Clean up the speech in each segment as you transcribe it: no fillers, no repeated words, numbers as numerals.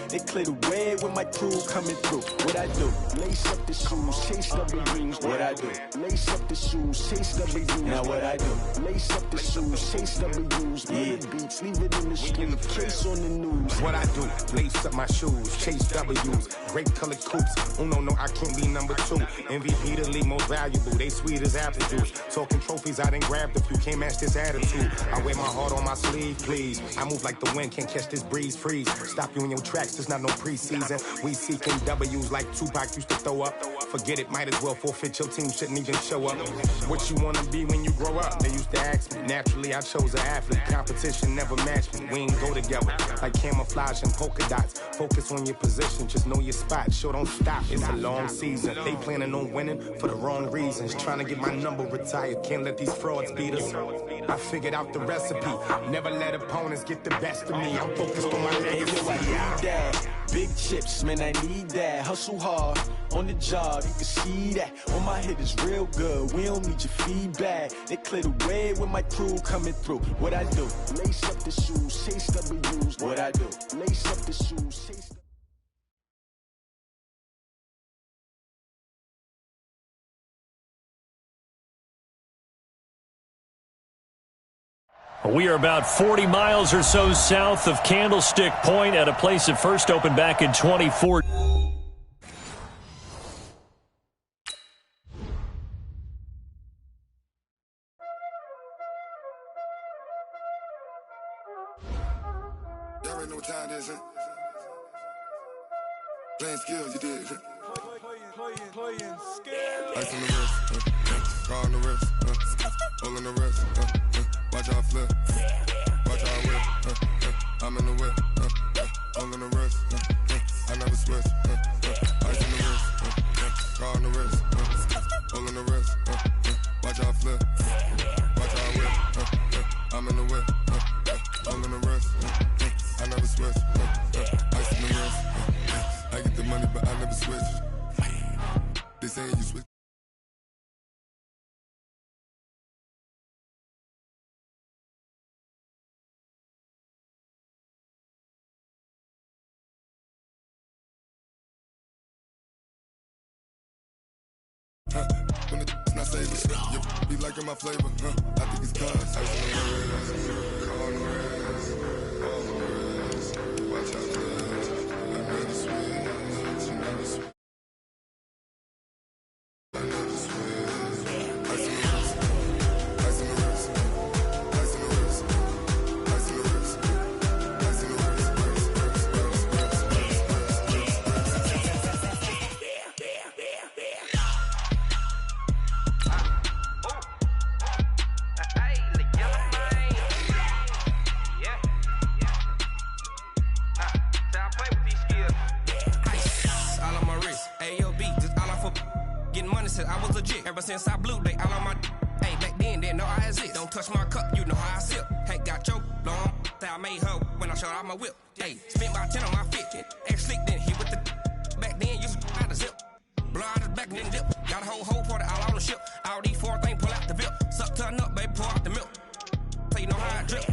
They clear the way with my crew coming through. What I do? Lace up the shoes, chase W's. What I do? Lace up the shoes, chase W's. Now what I do? Lace up the shoes, chase W's. Murder beats, leave it in the street, case on the news. What I do? Lace up my shoes, chase W's. Grape colored coops. No, I can't be number 2. MVP the league most valuable. They sweet as apple juice. Talking trophies, I done grabbed a few. Can't match this attitude. I wear my heart on my sleeve, please. I move like the wind, can't catch this breeze. Freeze. Stop you in your tracks, there's not no preseason. We seeking W's like Tupac used to throw up. Forget it, might as well forfeit. Your team shouldn't even show up. What you wanna be when you grow up? They used to ask me. Naturally, I chose an athlete. Competition never matched me. We ain't go together like camouflage and polka dots. Focus on your position, just know your spot. Sure, don't stop. It's a long season. They planning on winning for the wrong reasons. Trying to get my number retired. Can't let these frauds beat us. I figured out the recipe. Never let opponents get the best of me. I'm focused on my legacy. I need that. Big chips, man, I need that. Hustle hard on the job, you can see that. On my head is real good. We don't need your feedback. They clear the way with my crew coming through. What I do? Lace up the shoes, chase W's. What I do? Lace up the shoes, chase. We are about 40 miles or so south of Candlestick Point at a place that first opened back in 2014. Y'all already know what time it is, huh? Playing skills, you did. Playing skills. Ice on the wrist, car on the wrist, hole in the wrist, watch how I flip, watch how I whip, I'm in the whip, hole in the wrist, I never switch, ice on the wrist, car on the wrist, hole in the wrist, watch how I flip, watch how I whip, I'm in the whip, hole in the wrist, I never switch, ice on the wrist, I get the money but I never switch, they say you switch. When it's not saving, you be liking my flavor, I think it's cause I see the wrist, on the wrist, on the wrist, watch out close, I never switch, never switch, I never switch, ice in the wrist, ice in the wrist, ice in the wrist, ice in the wrist, ice in the I was legit ever since I blew they all on my hey back then didn't know I exist. Don't touch my cup, you know how I sip. Ain't got choke long that I made her when I showed out my whip. Hey, spent about 10 on my fit. Ex slick then hit with the back then used to out the zip. Blow out the back then dip. Got a whole party all on the ship. All these 4 things pull out the bip. Suck turn up, baby, pour out the milk. So you know how I drip.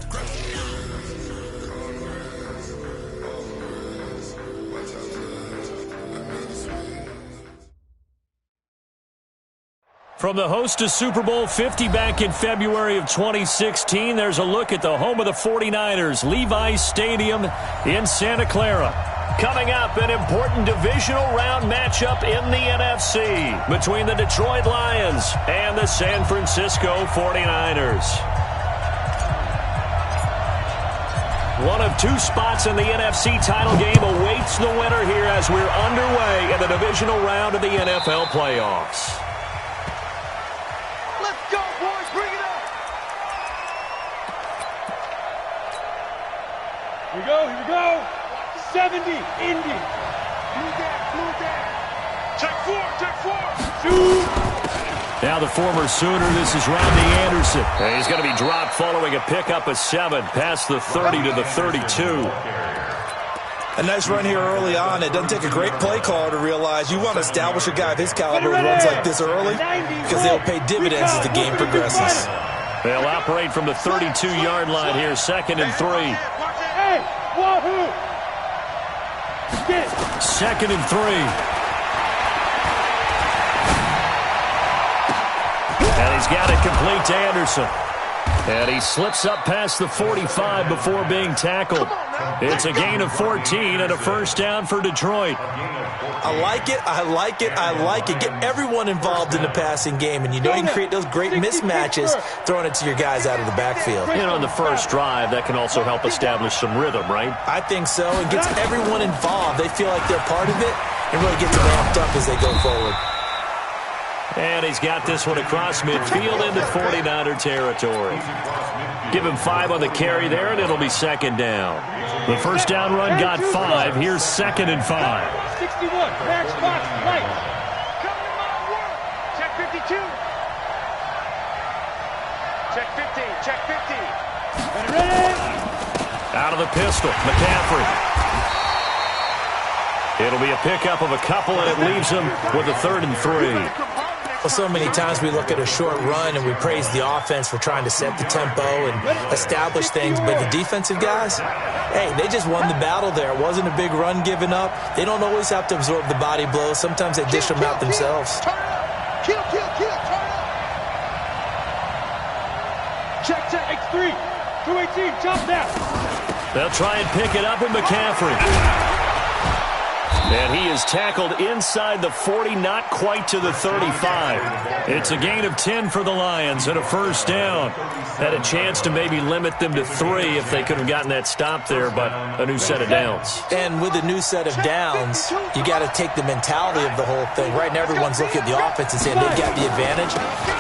From the host to Super Bowl 50 back in February of 2016, there's a look at the home of the 49ers, Levi's Stadium in Santa Clara. Coming up, an important divisional round matchup in the NFC between the Detroit Lions and the San Francisco 49ers. One of 2 spots in the NFC title game awaits the winner here as we're underway in the divisional round of the NFL playoffs. Here we go. 70, Indy. Move that. Check 4. Shoot. Now the former Sooner, this is Rodney Anderson. And he's going to be dropped following a pickup of 7 past the 30 to the 32. A nice run here early on. It doesn't take a great play caller to realize you want to establish a guy of his caliber who runs like this early because they'll pay dividends as the game progresses. They'll operate from the 32-yard line here, 2nd and 3. Wahoo! 2nd and 3. And he's got it complete to Anderson. And he slips up past the 45 before being tackled. It's a gain of 14 and a first down for Detroit. I like it. I like it. I like it. Get everyone involved in the passing game, and you know you can create those great mismatches throwing it to your guys out of the backfield. And on the first drive, that can also help establish some rhythm, right? I think so. It gets everyone involved. They feel like they're part of it and really gets ramped up as they go forward. And he's got this one across midfield into 49er territory. Give him 5 on the carry there, and it'll be 2nd down. The first down run got 5. Here's 2nd and 5. 61, max box, right. Come to my work. Check 52. Check 50, check 50. Ready? Out of the pistol, McCaffrey. It'll be a pickup of a couple, and it leaves him with a 3rd and 3. Well, so many times we look at a short run and we praise the offense for trying to set the tempo and establish things, but the defensive guys, hey, they just won the battle there. It wasn't a big run given up. They don't always have to absorb the body blows. Sometimes they dish them out themselves. Kill, turn up. Check, X3, 218, jump down. They'll try and pick it up with McCaffrey. And he is tackled inside the 40, not quite to the 35. It's a gain of 10 for the Lions and a first down. Had a chance to maybe limit them to 3 if they could have gotten that stop there, but a new set of downs. And with a new set of downs, you got to take the mentality of the whole thing. Right now, everyone's looking at the offense and saying they've got the advantage.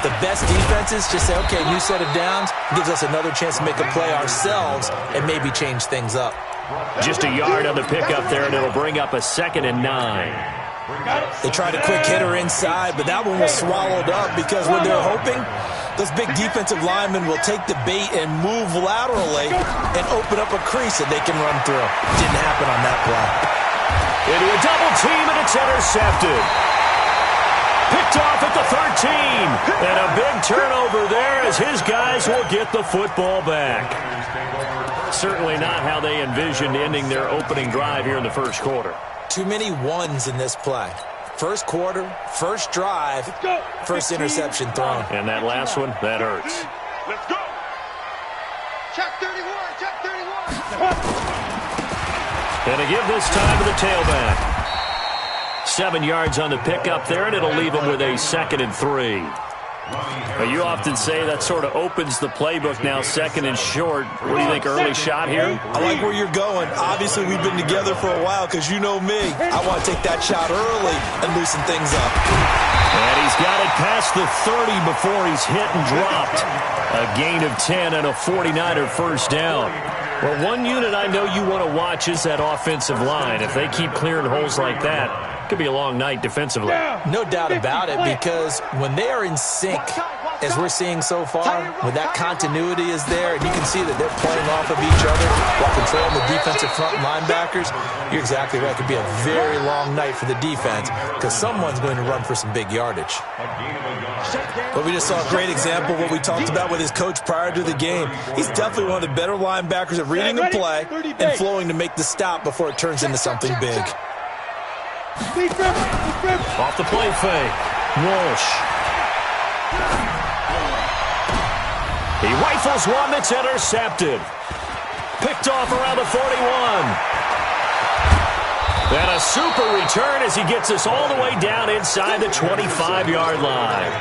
The best defenses just say, okay, new set of downs, gives us another chance to make a play ourselves and maybe change things up. Just a yard on the pickup there, and it'll bring up a 2nd and 9. They tried a quick hitter inside, but that one was swallowed up because when they're hoping, those big defensive linemen will take the bait and move laterally and open up a crease that they can run through. Didn't happen on that play. Into a double team, and it's intercepted. Picked off at the 13. And a big turnover there as his guys will get the football back. Certainly not how they envisioned ending their opening drive here in the first quarter. Too many ones in this play. First quarter, first drive, first interception thrown. And that last one, that hurts. Let's go. Check 31, check 31. And a give this time to the tailback. 7 yards on the pickup there, and it'll leave him with a 2nd and 3. Well, you often say that sort of opens the playbook now, 2nd and short. What do you think, early shot here? I like where you're going. Obviously, we've been together for a while because you know me. I want to take that shot early and loosen things up. And he's got it past the 30 before he's hit and dropped. A gain of 10 and a 49er first down. Well, one unit I know you want to watch is that offensive line. If they keep clearing holes like that, it could be a long night defensively. No doubt about it, because when they are in sync, as we're seeing so far, when that continuity is there, and you can see that they're playing off of each other while controlling the defensive front linebackers, you're exactly right. It could be a very long night for the defense because someone's going to run for some big yardage. But we just saw a great example of what we talked about with his coach prior to the game. He's definitely one of the better linebackers at reading the play and flowing to make the stop before it turns into something big. Off the play fake. Walsh. He rifles one that's intercepted. Picked off around the 41. And a super return as he gets us all the way down inside the 25-yard line.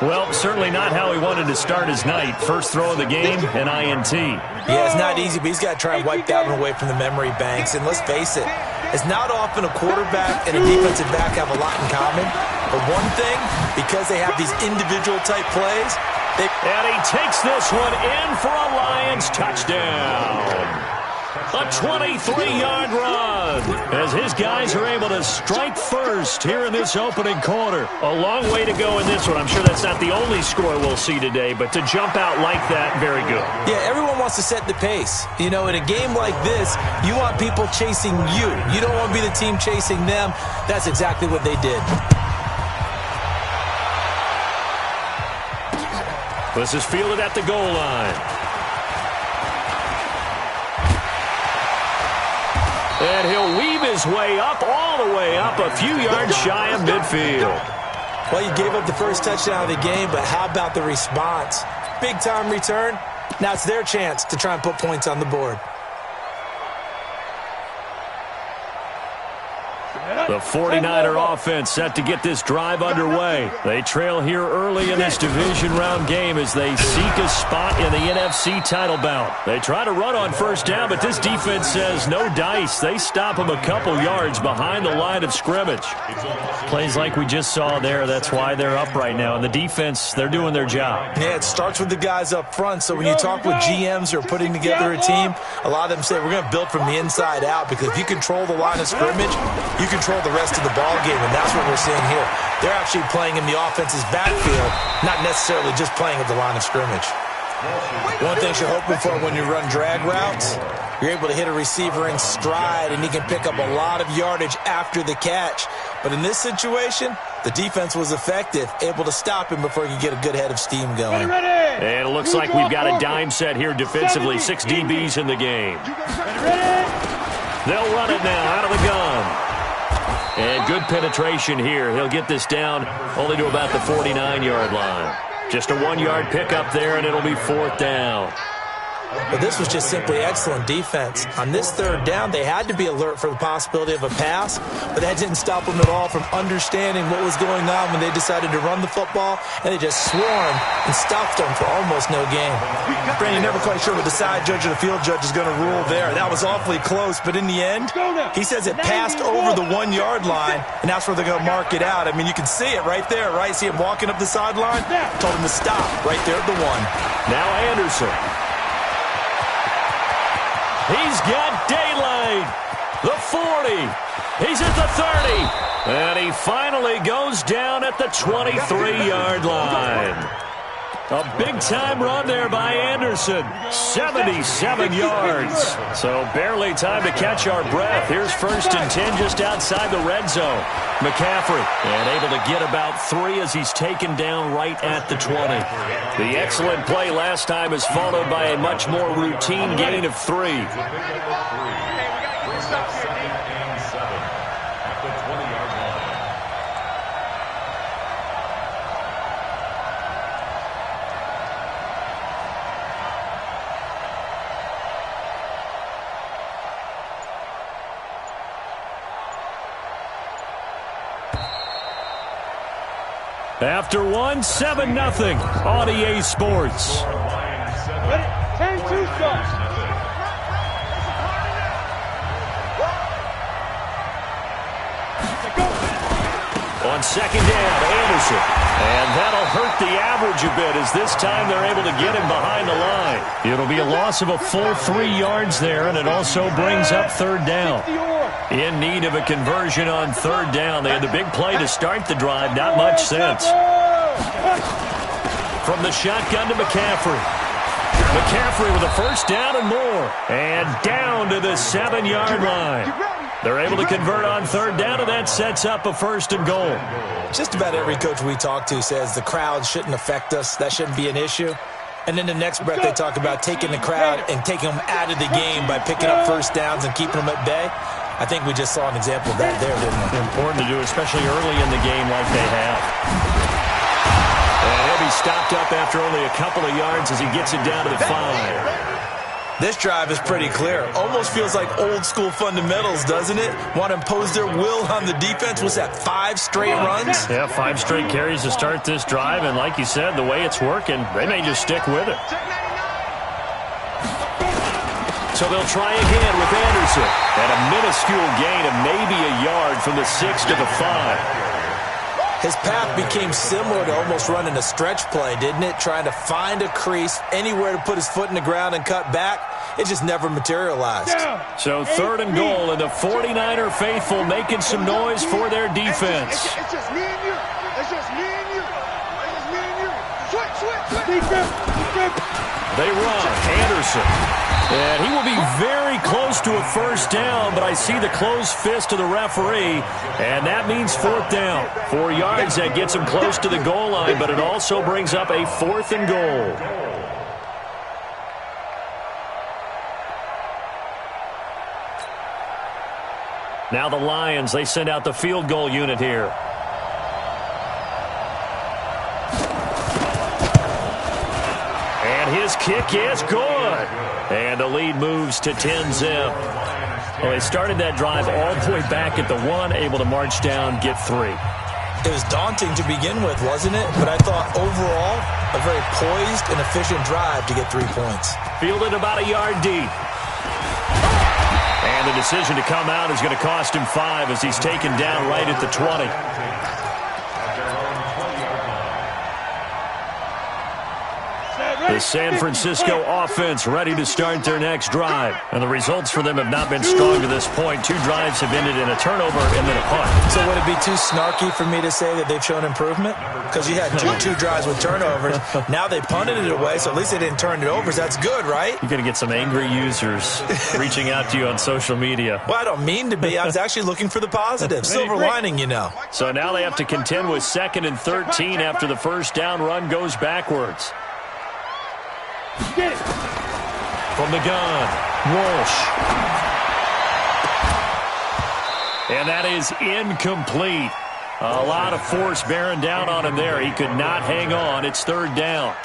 Well, certainly not how he wanted to start his night. First throw of the game, an INT. Yeah, it's not easy, but he's got to try and wipe that one away from the memory banks. And let's face it, it's not often a quarterback and a defensive back have a lot in common. But one thing, because they have these individual type plays, and he takes this one in for a Lions touchdown. A 23-yard run as his guys are able to strike first here in this opening quarter. A long way to go in this one. I'm sure that's not the only score we'll see today, but to jump out like that, very good. Yeah, everyone wants to set the pace. You know, in a game like this, you want people chasing you. You don't want to be the team chasing them. That's exactly what they did. This is fielded at the goal line. And he'll weave his way up, all the way up, a few yards shy of midfield. Well, you gave up the first touchdown of the game, but how about the response? Big-time return. Now it's their chance to try and put points on the board. The 49er offense set to get this drive underway. They trail here early in this division round game as they seek a spot in the NFC title bout. They try to run on first down, but this defense says no dice. They stop them a couple yards behind the line of scrimmage. Plays like we just saw there, that's why they're up right now. And the defense, they're doing their job. Yeah, it starts with the guys up front. So when you talk with GMs who are putting together a team, a lot of them say we're going to build from the inside out, because if you control the line of scrimmage, you control the rest of the ball game, and that's what we're seeing here. They're actually playing in the offense's backfield, not necessarily just playing at the line of scrimmage. One thing you're hoping for when you run drag routes, you're able to hit a receiver in stride, and he can pick up a lot of yardage after the catch. But in this situation, the defense was effective, able to stop him before he could get a good head of steam going. And it looks like we've got a dime set here defensively. 6 DBs in the game. They'll run it now out of the gun. And good penetration here. He'll get this down only to about the 49-yard line. Just a 1-yard pickup there, and it'll be 4th down. But this was just simply excellent defense. On this 3rd down, they had to be alert for the possibility of a pass, but that didn't stop them at all from understanding what was going on when they decided to run the football, and they just swarmed and stopped them for almost no gain. Brandon, never quite sure what the side judge or the field judge is going to rule there. That was awfully close, but in the end, he says it passed over the 1-yard line, and that's where they're going to mark it out. I mean, you can see it right there, right? See him walking up the sideline? Told him to stop right there at the 1. Now Anderson. He's got daylight. The 40. He's at the 30. And he finally goes down at the 23-yard line. A big-time run there by Anderson. 77 yards. So barely time to catch our breath. Here's 1st and 10 just outside the red zone. McCaffrey, and able to get about 3 as he's taken down right at the 20. The excellent play last time is followed by a much more routine gain of 3. After 1, 7-0 on EA Sports. Ready? 10-2 start. On 2nd down, Anderson. And that'll hurt the average a bit as this time they're able to get him behind the line. It'll be a loss of a full 3 yards there, and it also brings up 3rd down. In need of a conversion on 3rd down. They had the big play to start the drive. Not much sense. From the shotgun to McCaffrey. McCaffrey with a 1st down and more. And down to the 7-yard line. They're able to convert on 3rd down, and that sets up a 1st and goal. Just about every coach we talk to says the crowd shouldn't affect us. That shouldn't be an issue. And then the next breath they talk about taking the crowd and taking them out of the game by picking up 1st downs and keeping them at bay. I think we just saw an example of that there, didn't we? Important to do, especially early in the game like they have. And he'll be stopped up after only a couple of yards as he gets it down to the 5. This drive is pretty clear. Almost feels like old-school fundamentals, doesn't it? Want to impose their will on the defense. Was that 5 straight runs? Yeah, 5 straight carries to start this drive, and like you said, the way it's working, they may just stick with it. So they'll try again with Anderson. And a minuscule gain of maybe a yard from the 6 to the 5. His path became similar to almost running a stretch play, didn't it? Trying to find a crease, anywhere to put his foot in the ground and cut back. It just never materialized. So 3rd and goal, and the 49er faithful making some noise for their defense. It's just me and you. It's just me and you. It's just me and you. Switch. Defense. They run. Anderson. And he will be very close to a 1st down, but I see the closed fist of the referee, and that means 4th down. 4 yards, that gets him close to the goal line, but it also brings up a 4th and goal. Now the Lions, they send out the field goal unit here. And his kick is good. And the lead moves to 10-zip. Well, they started that drive all the way back at the 1, able to march down, get 3. It was daunting to begin with, wasn't it? But I thought overall, a very poised and efficient drive to get 3 points. Fielded about a yard deep. And the decision to come out is going to cost him 5 as he's taken down right at the 20. The San Francisco offense ready to start their next drive. And the results for them have not been strong to this point. 2 drives have ended in a turnover and then a punt. So would it be too snarky for me to say that they've shown improvement? Because you had two drives with turnovers. Now they punted it away, so at least they didn't turn it over. So that's good, right? You're going to get some angry users reaching out to you on social media. Well, I don't mean to be. I was actually looking for the positive. Silver lining, you know. So now they have to contend with 2nd and 13 after the first down run goes backwards. From the gun, Walsh. And that is incomplete. A lot of force bearing down on him there. He could not hang on. It's 3rd down.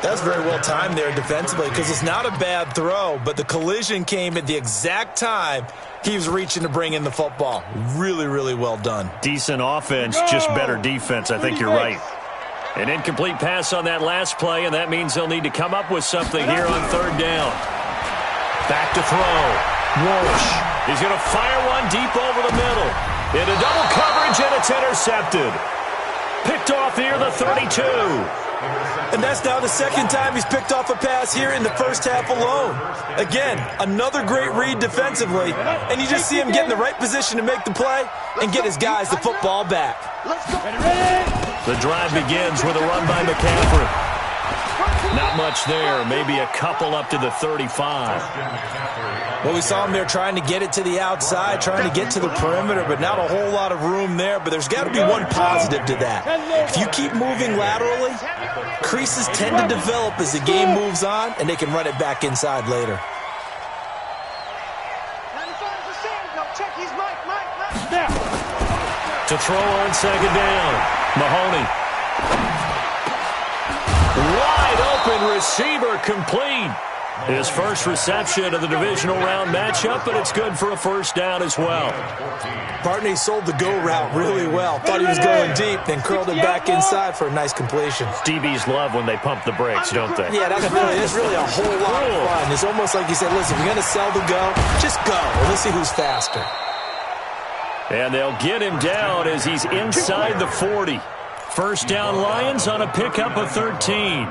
That's very well timed there defensively because it's not a bad throw, but the collision came at the exact time he was reaching to bring in the football. Really, really well done. Decent offense, just better defense. I think you're right. An incomplete pass on that last play, and that means they'll need to come up with something here on 3rd down. Back to throw. Walsh. He's going to fire one deep over the middle. Into double coverage, and it's intercepted. Picked off here, the 32. And that's now the 2nd time he's picked off a pass here in the first half alone. Again, another great read defensively, and you just see him get in the right position to make the play and get his guys the football back. The drive begins with a run by McCaffrey. Not much there, maybe a couple up to the 35. Well, we saw him there trying to get it to the outside, trying to get to the perimeter, but not a whole lot of room there. But there's got to be one positive to that. If you keep moving laterally, creases tend to develop as the game moves on, and they can run it back inside later. To throw on 2nd down, Mahoney. Wide open receiver complete. His first reception of the divisional round matchup, but it's good for a first down as well. Bartney sold the go route really well. Thought he was going deep, then curled it back inside for a nice completion. DBs love when they pump the brakes, don't they? Yeah, that's really a whole lot of fun. It's almost like you said, listen, if you're going to sell the go, just go. And let's see who's faster. And they'll get him down as he's inside the 40. First down Lions on a pickup of 13.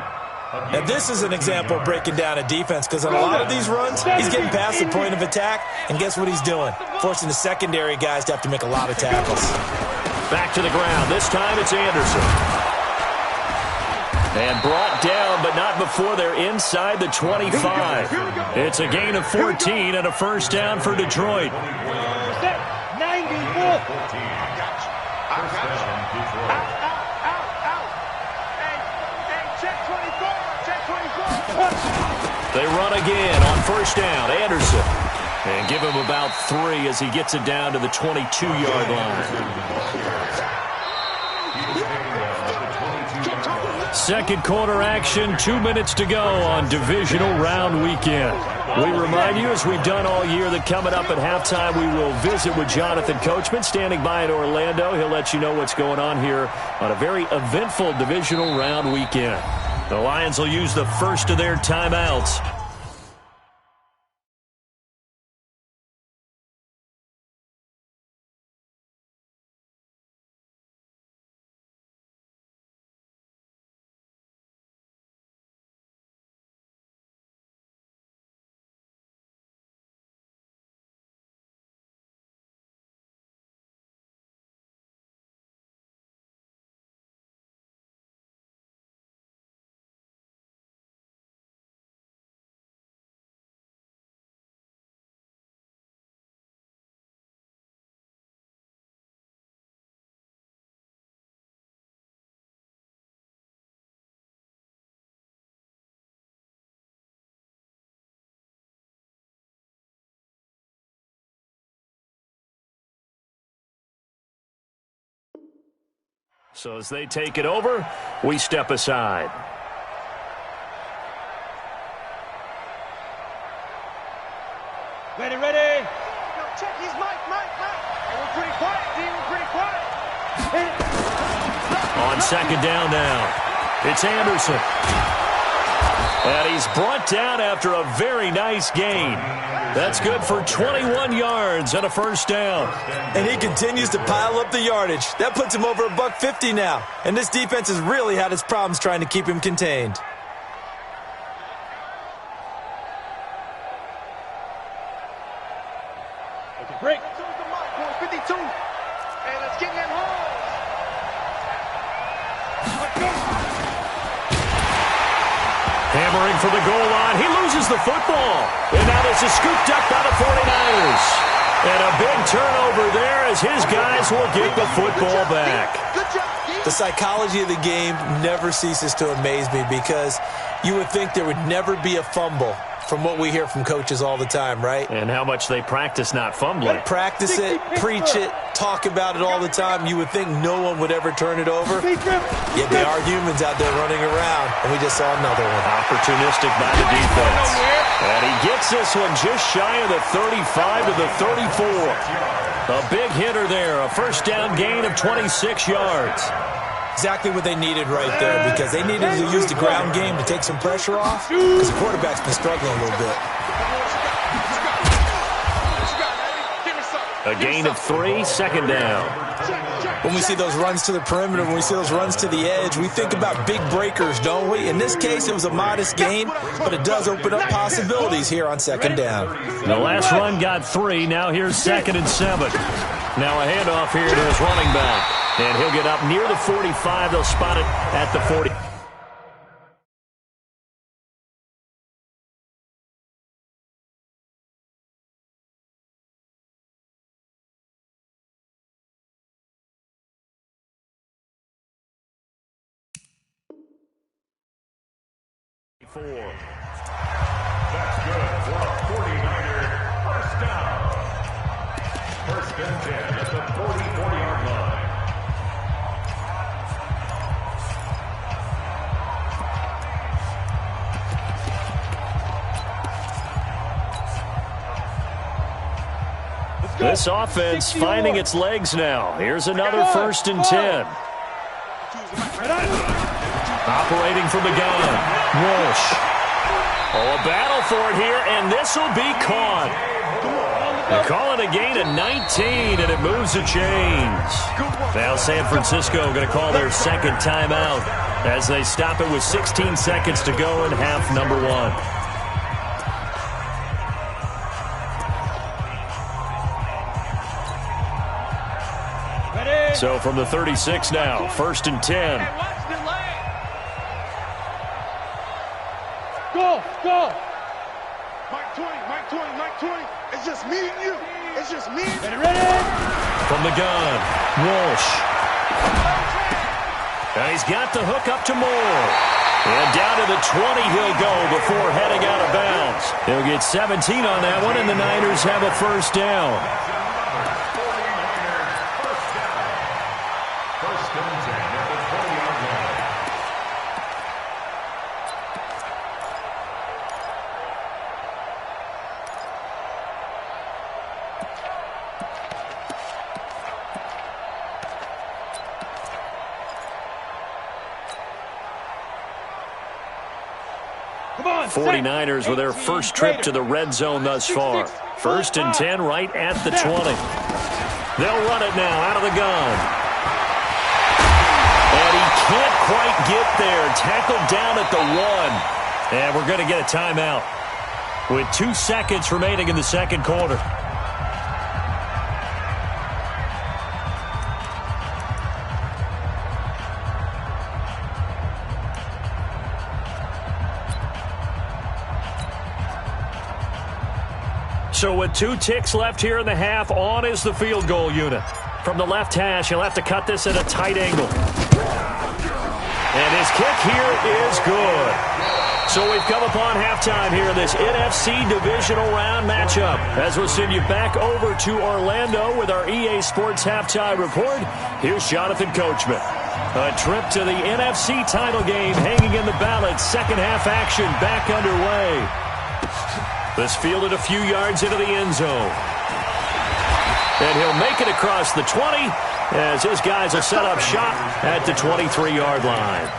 And this is an example of breaking down a defense because on a lot of these runs, he's getting past the point of attack, and guess what he's doing? Forcing the secondary guys to have to make a lot of tackles. Back to the ground. This time it's Anderson. And brought down, but not before they're inside the 25. It's a gain of 14 and a first down for Detroit. 94. They run again on first down. Anderson. And give him about 3 as he gets it down to the 22-yard line. Second quarter action, 2 minutes to go on divisional round weekend. We remind you, as we've done all year, that coming up at halftime, we will visit with Jonathan Coachman standing by in Orlando. He'll let you know what's going on here on a very eventful divisional round weekend. The Lions will use the first of their timeouts. So as they take it over, we step aside. Ready, ready. Yo, check his mic. Hey, we're pretty quiet, D. We're pretty quiet. On second down now, it's Anderson. And he's brought down after a very nice gain. That's good for 21 yards and a first down. And he continues to pile up the yardage. That puts him over $150 now. And this defense has really had its problems trying to keep him contained. Okay, break. 52. Hey, let's get in that hole. Hammering for the goal line. He loses the football. And now this is scooped up by the 49ers. And a big turnover there as his guys will get the football back. The psychology of the game never ceases to amaze me because you would think there would never be a fumble from what we hear from coaches all the time, right? And how much they practice not fumbling. Practice it, preach it, talk about it all the time. You would think no one would ever turn it over. Yet they are humans out there running around, and we just saw another one. Opportunistic by the defense. And he gets this one just shy of the 35 to the 34. A big hitter there, a first down gain of 26 yards. Exactly what they needed right there because they needed to use the ground game to take some pressure off because the quarterback's been struggling a little bit. A gain of 3, second down. When we see those runs to the perimeter, when we see those runs to the edge, we think about big breakers, don't we? In this case, it was a modest gain, but it does open up possibilities here on second down. The last run got 3. Now here's 2nd and 7. Now a handoff here to his running back. And he'll get up near the 45. They'll spot it at the 40. That's good for a 49er first down. First and 10 at the 44-yard line. This offense finding its legs now. Here's another 1st and 10. Operating from the gun, Walsh. Oh, a battle for it here, and this will be caught. They call it a gain of 19, and it moves the chains. Now San Francisco going to call their second timeout as they stop it with 16 seconds to go in half number 1. So from the 36 now, 1st and 10. Go! Mike 20. It's just me and you. It's just me. Ready? From the gun, Walsh. And he's got the hook up to Moore. And down to the 20 he'll go before heading out of bounds. He'll get 17 on that one, and the Niners have a first down. Come on, 49ers with their first trip to the red zone thus far. 1st and 10 right at the 20. They'll run it now out of the gun. And he can't quite get there. Tackled down at the 1. And we're going to get a timeout with 2 seconds remaining in the second quarter. So with 2 ticks left here in the half, on is the field goal unit. From the left hash, he'll have to cut this at a tight angle. And his kick here is good. So we've come upon halftime here in this NFC Divisional Round matchup. As we'll send you back over to Orlando with our EA Sports Halftime Report, here's Jonathan Coachman. A trip to the NFC title game hanging in the balance. Second half action back underway. This fielded a few yards into the end zone. And he'll make it across the 20 as his guys will set up shop at the 23-yard line.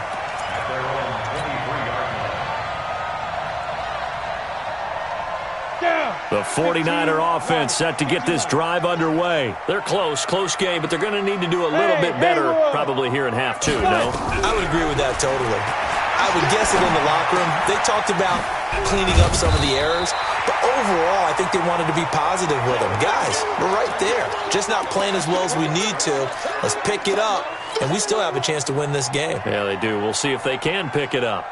The 49er offense set to get this drive underway. They're close game, but they're going to need to do a little bit better probably here in half two, no? I would agree with that totally. I would guess that in the locker room, they talked about cleaning up some of the errors, but overall, I think they wanted to be positive with them. Guys, we're right there. Just not playing as well as we need to. Let's pick it up, and we still have a chance to win this game. Yeah, they do. We'll see if they can pick it up.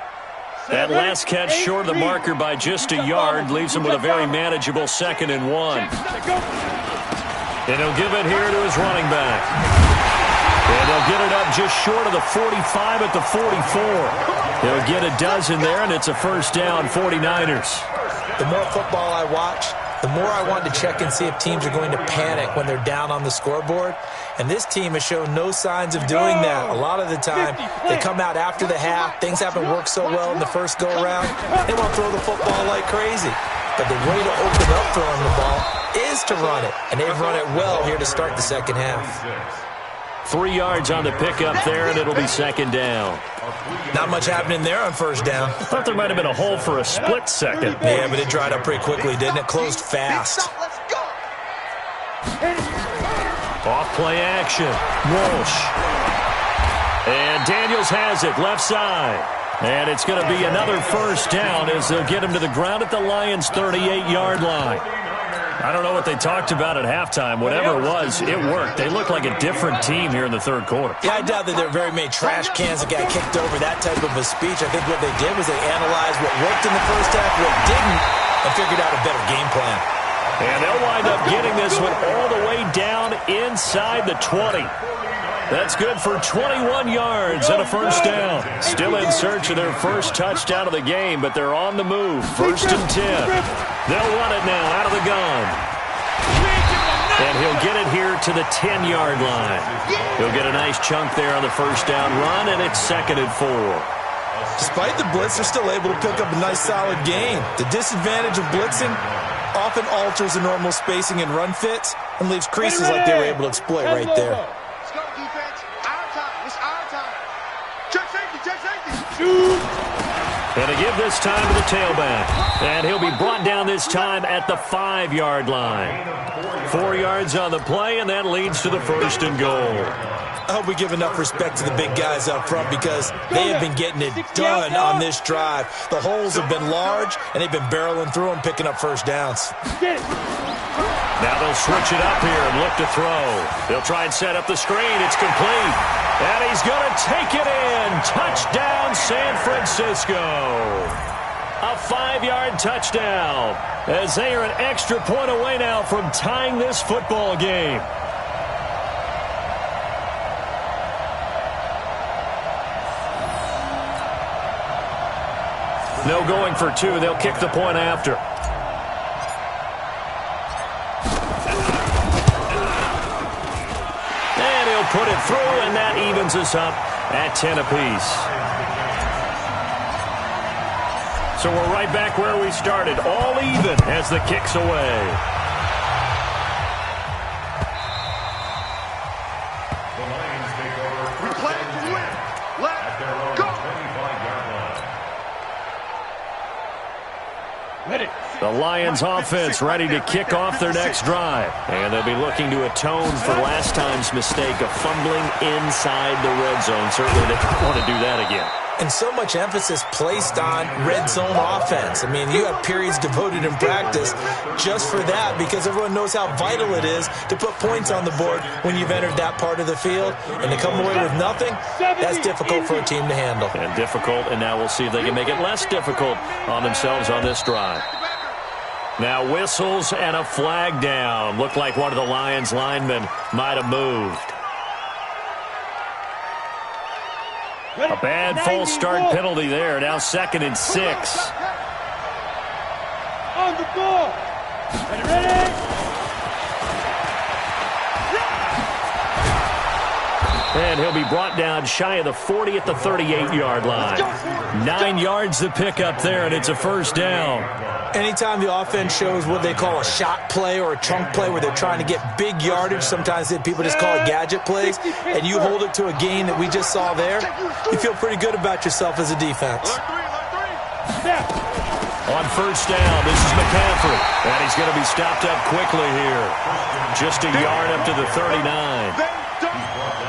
That last catch short of the marker by just a yard leaves him with a very manageable 2nd and 1. And he'll give it here to his running back. And they'll get it up just short of the 45 at the 44. He'll get a dozen there, and it's a first down, 49ers. The more football I watch, the more I want to check and see if teams are going to panic when they're down on the scoreboard. And this team has shown no signs of doing that. A lot of the time, they come out after the half. Things haven't worked so well in the first go-around. They want to throw the football like crazy. But the way to open up throwing the ball is to run it. And they've run it well here to start the second half. 3 yards on the pickup there, and it'll be 2nd down. Not much happening there on first down. I thought there might have been a hole for a split second. Yeah, but it dried up pretty quickly, didn't it? Closed fast. Off play action. Walsh. And Daniels has it, left side. And it's going to be another first down as they'll get him to the ground at the Lions' 38-yard line. I don't know what they talked about at halftime. Whatever it was, it worked. They look like a different team here in the third quarter. Yeah, I doubt that there are very many trash cans that got kicked over that type of a speech. I think what they did was they analyzed what worked in the first half, what didn't, and figured out a better game plan. And they'll wind up getting this one all the way down inside the 20. That's good for 21 yards and a first down. Still in search of their first touchdown of the game, but they're on the move. 1st and 10. They'll run it now out of the gun. And he'll get it here to the 10-yard line. He'll get a nice chunk there on the first down run, and it's 2nd and 4. Despite the blitz, they're still able to pick up a nice solid gain. The disadvantage of blitzing often alters the normal spacing and run fits and leaves creases like they were able to exploit right there. Let's go, defense. Our time. It's our time. Check safety. Check safety. And to give this time to the tailback. And he'll be brought down this time at the 5-yard line. 4 yards on the play, and that leads to the 1st and goal. I hope we give enough respect to the big guys up front because they have been getting it done on this drive. The holes have been large, and they've been barreling through them, picking up first downs. Now they'll switch it up here and look to throw. They'll try and set up the screen. It's complete. And he's going to take it in. Touchdown, San Francisco. A 5-yard touchdown as they are an extra point away now from tying this football game. No going for 2. They'll kick the point after. And he'll put it through, and that evens us up at 10 apiece. So we're right back where we started, all even as the kick's away. The Lions take over. We play to win. Let's go. 25-yard line. The Lions offense ready to kick off their next drive. And they'll be looking to atone for last time's mistake of fumbling inside the red zone. Certainly they don't want to do that again. And so much emphasis placed on red zone offense. I mean, you have periods devoted in practice just for that because everyone knows how vital it is to put points on the board when you've entered that part of the field. And to come away with nothing, that's difficult for a team to handle. And difficult, and now we'll see if they can make it less difficult on themselves on this drive. Now whistles and a flag down. Looked like one of the Lions linemen might have moved. A bad false start penalty there. Now 2nd and 6. On the ball. Ready? And he'll be brought down shy of the 40 at the 38-yard line. 9 yards to pick up there, and it's a first down. Anytime the offense shows what they call a shot play or a chunk play where they're trying to get big yardage, sometimes people just call it gadget plays, and you hold it to a gain that we just saw there, you feel pretty good about yourself as a defense. On first down, this is McCaffrey, and he's going to be stopped up quickly here. Just a yard up to the 39.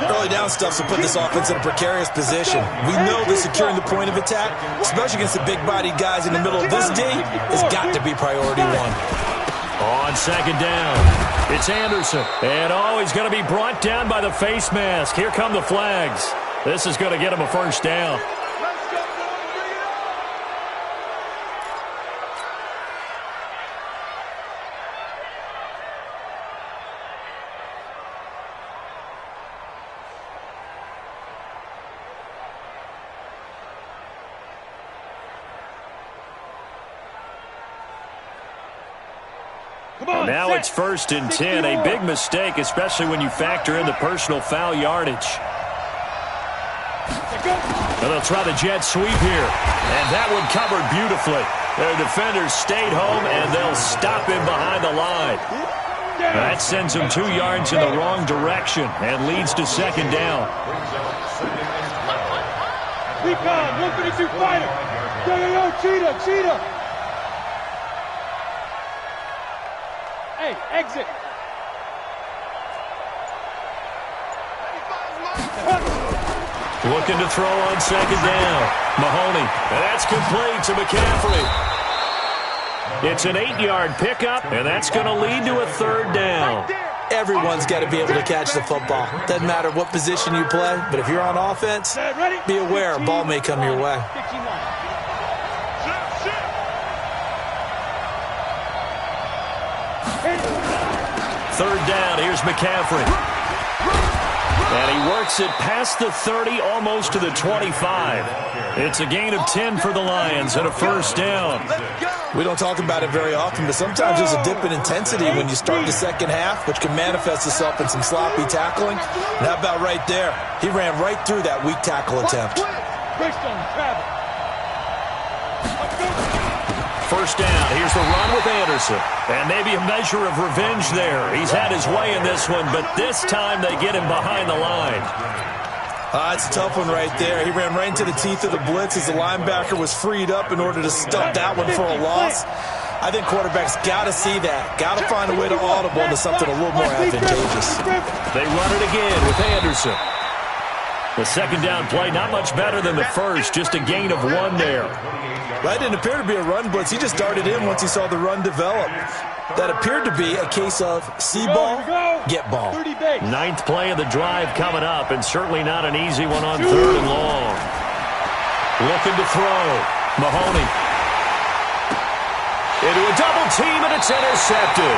Early down stuff will put this offense in a precarious position. We know that securing the point of attack, especially against the big-bodied guys in the middle of this D, has got to be priority one. On second down, it's Anderson. And, he's going to be brought down by the face mask. Here come the flags. This is going to get him a first down. Now it's 1st and 10, a big mistake, especially when you factor in the personal foul yardage. And they'll try the jet sweep here, and that one covered beautifully. Their defenders stayed home, and they'll stop him behind the line. That sends him 2 yards in the wrong direction and leads to second down. Recon, 152 fighter. Yo, cheetah. Hey, exit. Looking to throw on second down. Mahoney, and that's complete to McCaffrey. It's an 8-yard pickup, and that's going to lead to a third down. Everyone's got to be able to catch the football. Doesn't matter what position you play, but if you're on offense, be aware a ball may come your way. Third down, here's McCaffrey. And he works it past the 30, almost to the 25. It's a gain of 10 for the Lions and a first down. We don't talk about it very often, but sometimes there's a dip in intensity when you start the second half, which can manifest itself in some sloppy tackling. And how about right there? He ran right through that weak tackle attempt. First down, here's the run with Anderson. And maybe a measure of revenge there. He's had his way in this one, but this time they get him behind the line. It's a tough one right there. He ran right into the teeth of the blitz as the linebacker was freed up in order to stop that one for a loss. I think quarterbacks got to see that. Got to find a way to audible into something a little more advantageous. They run it again with Anderson. The second down play, not much better than the first, just a gain of 1 there. That didn't appear to be a run blitz. He just darted in once he saw the run develop. That appeared to be a case of see ball, get ball. 9th play of the drive coming up, and certainly not an easy one on 3rd and long. Looking to throw. Mahoney. Into a double team, and it's intercepted.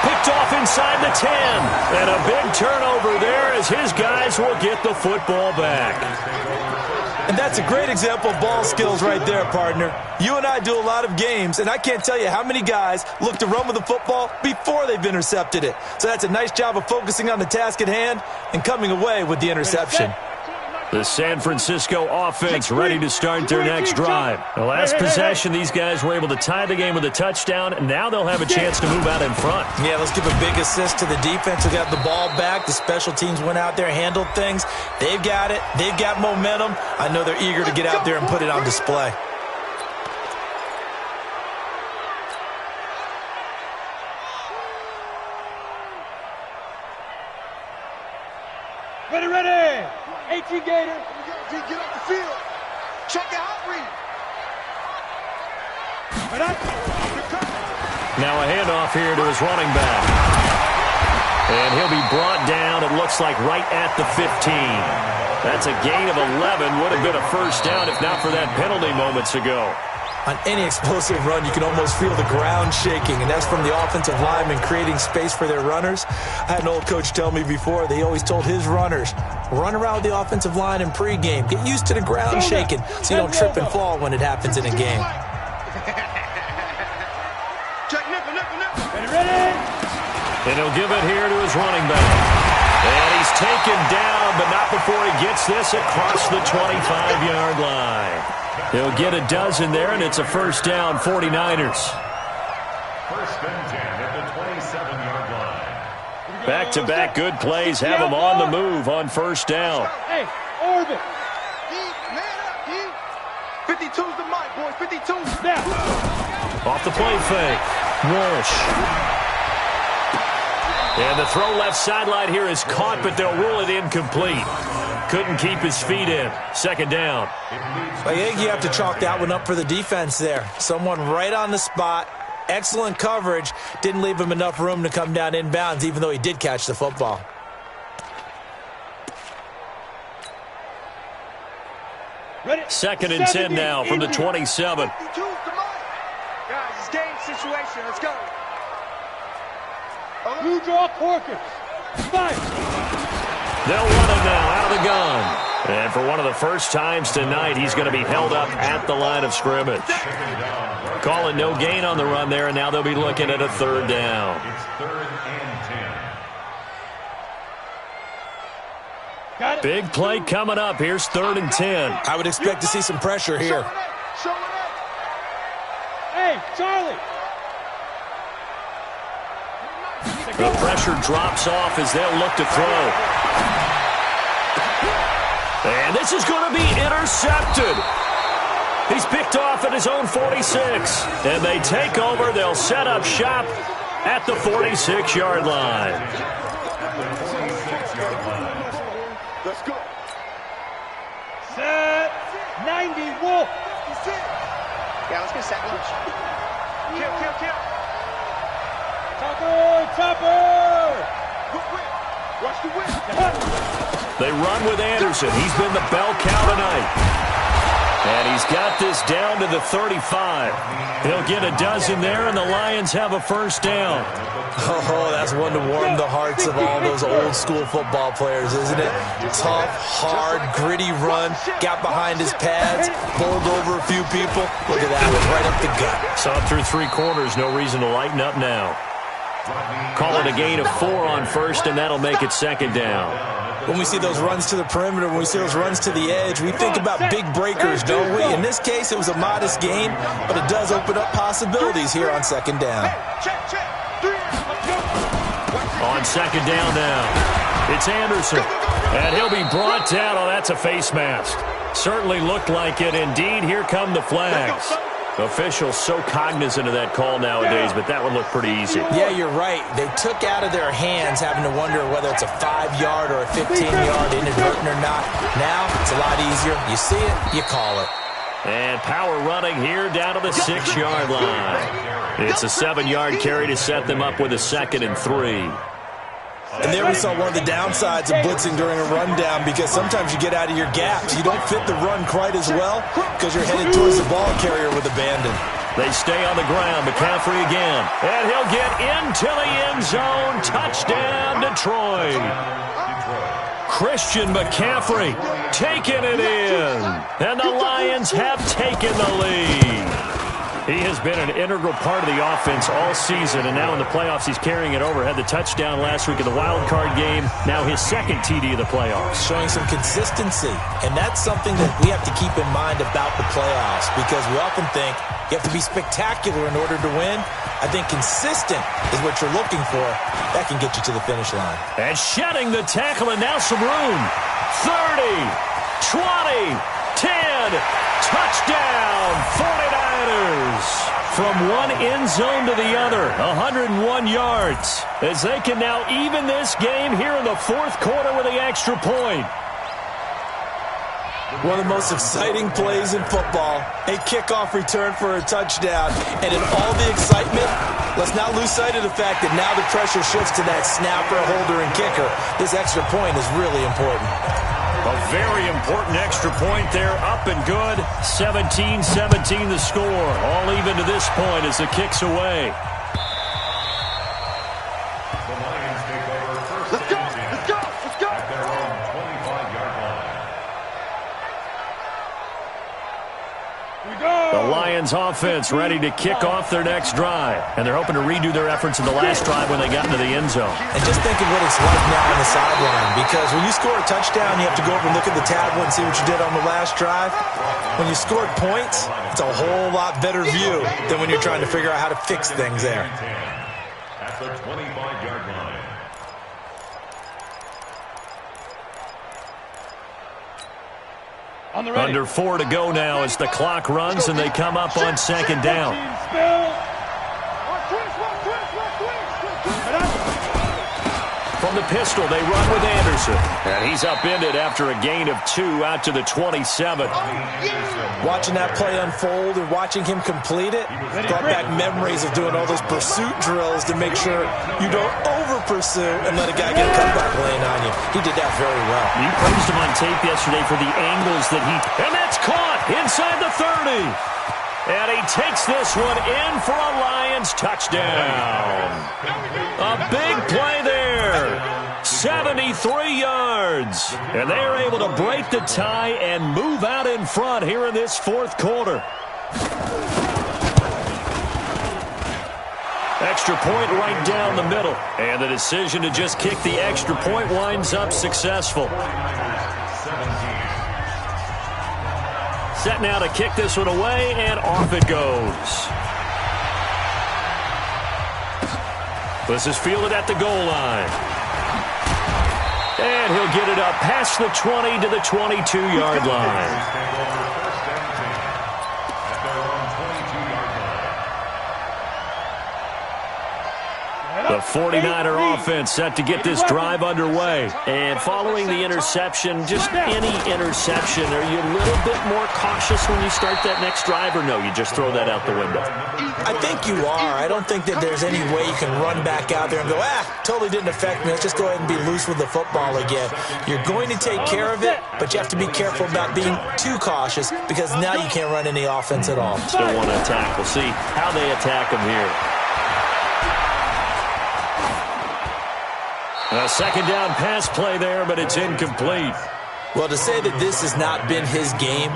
Picked off inside the 10. And a big turnover there as his guys will get the football back. And that's a great example of ball skills right there, partner. You and I do a lot of games, and I can't tell you how many guys look to run with the football before they've intercepted it. So that's a nice job of focusing on the task at hand and coming away with the interception. The San Francisco offense ready to start their next drive. The last possession, these guys were able to tie the game with a touchdown, and now they'll have a chance to move out in front. Yeah, let's give a big assist to the defense who got the ball back. The special teams went out there, handled things. They've got it. They've got momentum. I know they're eager to get out there and put it on display. Ready. 18 Gator. Get off the field. Check the hot read. Now a handoff here to his running back. And he'll be brought down, it looks like, right at the 15. That's a gain of 11. Would have been a first down if not for that penalty moments ago. On any explosive run, you can almost feel the ground shaking, and that's from the offensive linemen creating space for their runners. I had an old coach tell me before that he always told his runners, run around the offensive line in pregame. Get used to the ground shaking so you don't trip and fall when it happens in a game. And he'll give it here to his running back. And he's taken down, but not before he gets this across the 25-yard line. He'll get a dozen there, and it's a first down, 49ers. First and 10 at the 27-yard line. Back-to-back good plays have him on the move on first down. Hey, orbit. Man up, 52's the mic, boys. 52's now. Off the play fake. Walsh. And the throw left sideline here is caught, but they'll rule it incomplete. Couldn't keep his feet in. Second down. I think you have to chalk that one up for the defense there. Someone right on the spot. Excellent coverage. Didn't leave him enough room to come down inbounds, even though he did catch the football. Second and 10 now from the 27. Guys, it's game situation. Let's go. You draw Corkers. Fight. They'll run it now out of the gun. And for one of the first times tonight, he's going to be held up at the line of scrimmage. Calling no gain on the run there, and now they'll be looking at a third down. It's third and 10. Big play coming up. Here's third and 10. I would expect to see some pressure here. Hey, Charlie. The pressure drops off as they'll look to throw. And this is going to be intercepted. He's picked off at his own 46. And they take over. They'll set up shop at the 46-yard line. Let's go. Set. 90 Wolf. Yeah, let's get set lunch. Kill. Topper. Watch the whip. They run with Anderson. He's been the bell cow tonight. And he's got this down to the 35. He'll get a dozen there, and the Lions have a first down. Oh, that's one to warm the hearts of all those old-school football players, isn't it? Tough, hard, gritty run. Got behind his pads, bowled over a few people. Look at that, right up the gut. Saw through three quarters. No reason to lighten up now. Call it a gain of 4 on first, and that'll make it second down. When we see those runs to the perimeter, when we see those runs to the edge, we think about big breakers, don't we? In this case, it was a modest gain, but it does open up possibilities here on second down. On second down now, it's Anderson. And he'll be brought down. Oh, that's a face mask. Certainly looked like it. Indeed, here come the flags. Officials so cognizant of that call nowadays, but that one looked pretty easy. Yeah, you're right. They took out of their hands having to wonder whether it's a 5-yard or a 15-yard, inadvertent or not. Now, it's a lot easier. You see it, you call it. And power running here down to the 6-yard line. It's a 7-yard carry to set them up with a 2nd and 3. And there we saw one of the downsides of blitzing during a rundown, because sometimes you get out of your gaps. You don't fit the run quite as well because you're headed towards the ball carrier with abandon. They stay on the ground. McCaffrey again. And he'll get into the end zone. Touchdown, Detroit. Christian McCaffrey taking it in. And the Lions have taken the lead. He has been an integral part of the offense all season, and now in the playoffs he's carrying it over. Had the touchdown last week in the wild card game. Now his 2nd TD of the playoffs. Showing some consistency, and that's something that we have to keep in mind about the playoffs, because we often think you have to be spectacular in order to win. I think consistent is what you're looking for. That can get you to the finish line. And shedding the tackle, and now some room. 30, 20, 10, touchdown, 49ers. From one end zone to the other, 101 yards. As they can now even this game here in the 4th quarter with the extra point. One of the most exciting plays in football, a kickoff return for a touchdown. And in all the excitement, let's not lose sight of the fact that now the pressure shifts to that snapper, holder, and kicker. This extra point is really important. A very important extra point there, up and good. 17-17 the score. All even to this point as the kick's away. The Lions take over first and 10. Let's go. At their own 25-yard line. The Lions Lions offense ready to kick off their next drive. And they're hoping to redo their efforts in the last drive when they got into the end zone. And just think of what it's like now on the sideline, because when you score a touchdown, you have to go over and look at the tablet and see what you did on the last drive. When you scored points, it's a whole lot better view than when you're trying to figure out how to fix things there. At the 25-yard line. Under 4 to go now as the clock runs and they come up on second down. From the pistol, they run with Anderson. And he's upended after a gain of 2 out to the 27. Watching that play unfold and watching him complete it brought back memories of doing all those pursuit drills to make sure you don't over-pursue and let a guy get a cutback lane on you. He did that very well. You praised him on tape yesterday for the angles that he... And that's caught inside the 30. And he takes this one in for a Lions touchdown. A big play there. 73 yards. And they're able to break the tie and move out in front here in this fourth quarter. Extra point right down the middle. And the decision to just kick the extra point winds up successful. Set now to kick this one away, and off it goes. This is fielded at the goal line. And he'll get it up past the 20 to the 22-yard line. The 49er offense set to get this drive underway. And following the interception, just any interception, are you a little bit more cautious when you start that next drive, or no, you just throw that out the window? I think you are. I don't think that there's any way you can run back out there and go, totally didn't affect me. Let's just go ahead and be loose with the football again. You're going to take care of it, but you have to be careful about being too cautious because now you can't run any offense at all. Still want to attack. We'll see how they attack them here. A second down pass play there, but it's incomplete. Well, to say that this has not been his game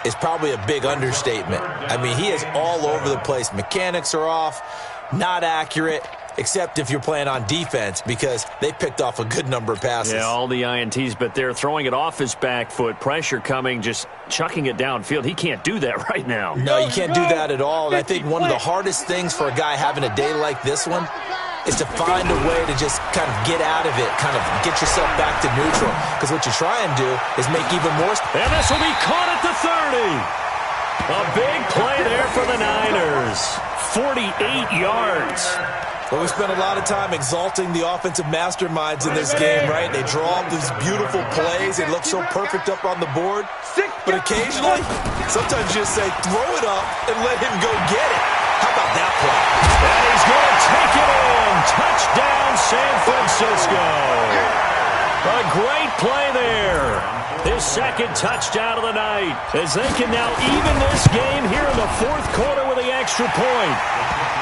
is probably a big understatement. I mean, he is all over the place. Mechanics are off, not accurate, except if you're playing on defense because they picked off a good number of passes. Yeah, all the INTs, but they're throwing it off his back foot. Pressure coming, just chucking it downfield. He can't do that right now. No, you can't do that at all. And I think one of the hardest things for a guy having a day like this one is to find a way to just kind of get out of it, kind of get yourself back to neutral. Because what you try and do is make even more... And this will be caught at the 30. A big play there for the Niners. 48 yards. Well, we spent a lot of time exalting the offensive masterminds in this game, right? They draw up these beautiful plays. They look so perfect up on the board. But occasionally, sometimes you just say, throw it up and let him go get it. How about that play? And he's going to take it in. Touchdown, San Francisco. A great play there. His second touchdown of the night as they can now even this game here in the fourth quarter with the extra point.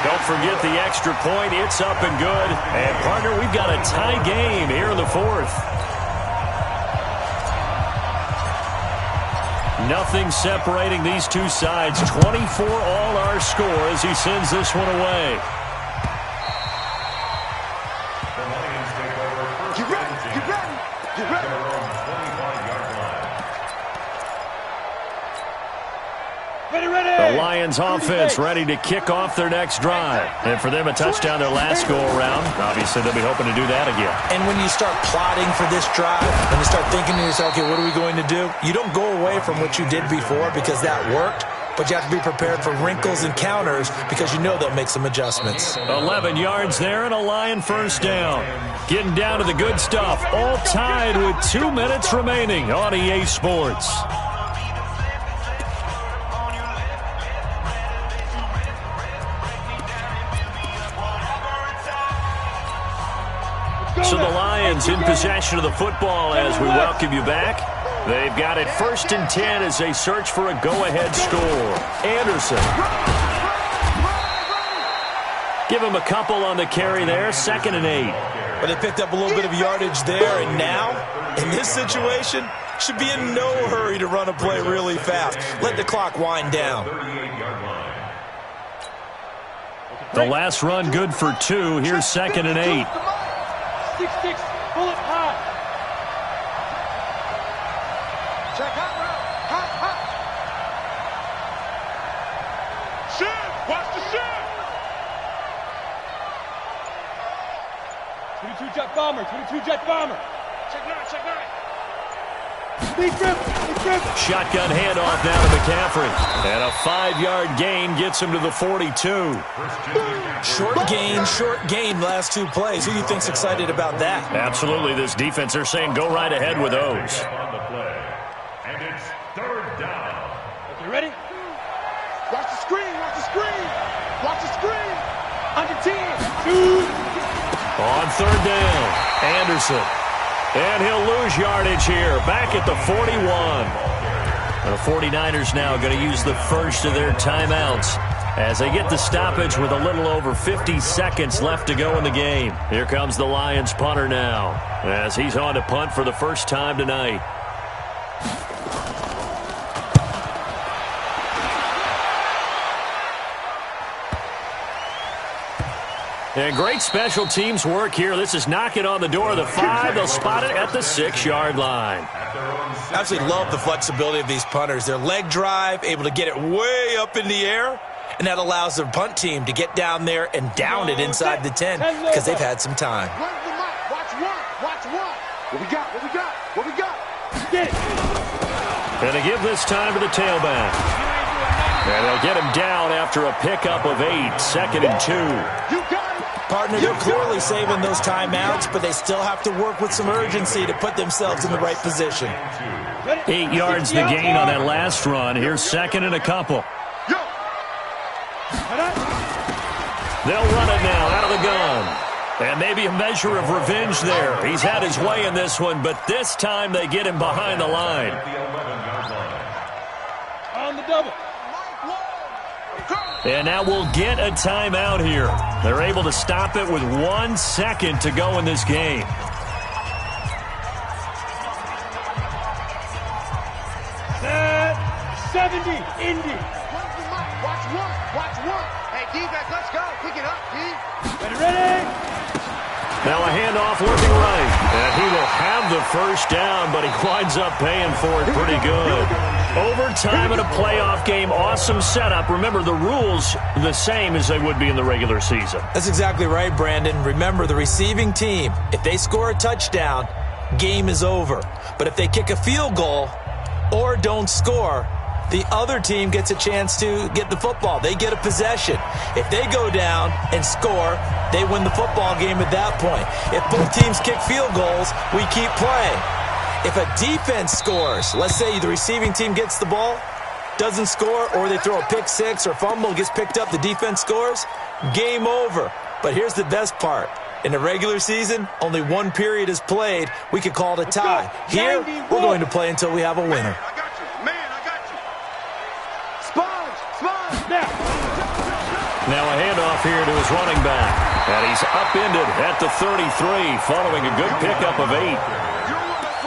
Don't forget the extra point. It's up and good. And, partner, we've got a tie game here in the fourth. Nothing separating these two sides. 24 all our score as he sends this one away. The Lions offense ready to kick off their next drive. And for them, a touchdown their last go-around. Obviously, they'll be hoping to do that again. And when you start plotting for this drive, when you start thinking to yourself, okay, what are we going to do? You don't go away from what you did before because that worked. But you have to be prepared for wrinkles and counters because you know they'll make some adjustments. 11 yards there and a Lion first down. Getting down to the good stuff. All tied with 2 minutes remaining on EA Sports. So the Lions in possession of the football as we welcome you back. They've got it 1st and 10 as they search for a go-ahead score. Anderson. Give him a couple on the carry there. 2nd and 8. But they picked up a little bit of yardage there, and now, in this situation, should be in no hurry to run a play really fast. Let the clock wind down. 38-yard line. The last run good for 2. Here's 2nd and 8. 6-6, pull it high. Check hot route. Hot. Shift, watch the shift. 22 jet bomber, 22 jet bomber. Check 9. Big grip. Shotgun handoff now to McCaffrey. And a 5-yard gain gets him to the 42. Short gain, last 2 plays. Who do you think's excited about that? Absolutely. This defense, they're saying go right ahead with those. On the play. And it's 3rd down. Okay, ready? Watch the screen. Under 10. Shoot. On 3rd down, Anderson. And he'll lose yardage here, back at the 41. The 49ers now going to use the first of their timeouts as they get the stoppage with a little over 50 seconds left to go in the game. Here comes the Lions punter now as he's on to punt for the first time tonight. And great special teams work here. This is knocking on the door of the 5. They'll spot it at the 6-yard line. I absolutely love the flexibility of these punters. Their leg drive, able to get it way up in the air, and that allows their punt team to get down there and down it inside the 10 because they've had some time. Watch one. What we got? Get it. And they give this time to the tailback. And they'll get him down after a pickup of 8, 2nd and 2. You got it. Partner, they're clearly saving those timeouts, but they still have to work with some urgency to put themselves in the right position. 8 yards the gain on that last run. Here's 2nd and a couple. They'll run it now out of the gun. And maybe a measure of revenge there. He's had his way in this one, but this time they get him behind the line. On the double. And now we'll get a timeout here. They're able to stop it with 1 second to go in this game. Set 70, Indy. Watch one. Hey, D-back, let's go. Pick it up, D. Ready? Now a handoff looking right. And he will have the first down, but he winds up paying for it pretty good. Overtime in a playoff game, awesome setup. Remember, the rules the same as they would be in the regular season. That's exactly right, Brandon. Remember, the receiving team, if they score a touchdown, game is over. But if they kick a field goal or don't score, the other team gets a chance to get the football. They get a possession. If they go down and score, they win the football game at that point. If both teams kick field goals, we keep playing. If a defense scores, let's say the receiving team gets the ball, doesn't score, or they throw a pick six or fumble, gets picked up, the defense scores, game over. But here's the best part. In the regular season, only 1 period is played. We could call it a tie. Here, we're going to play until we have a winner. I got you. Sponge. Now a handoff here to his running back. And he's upended at the 33 following a good pickup of 8.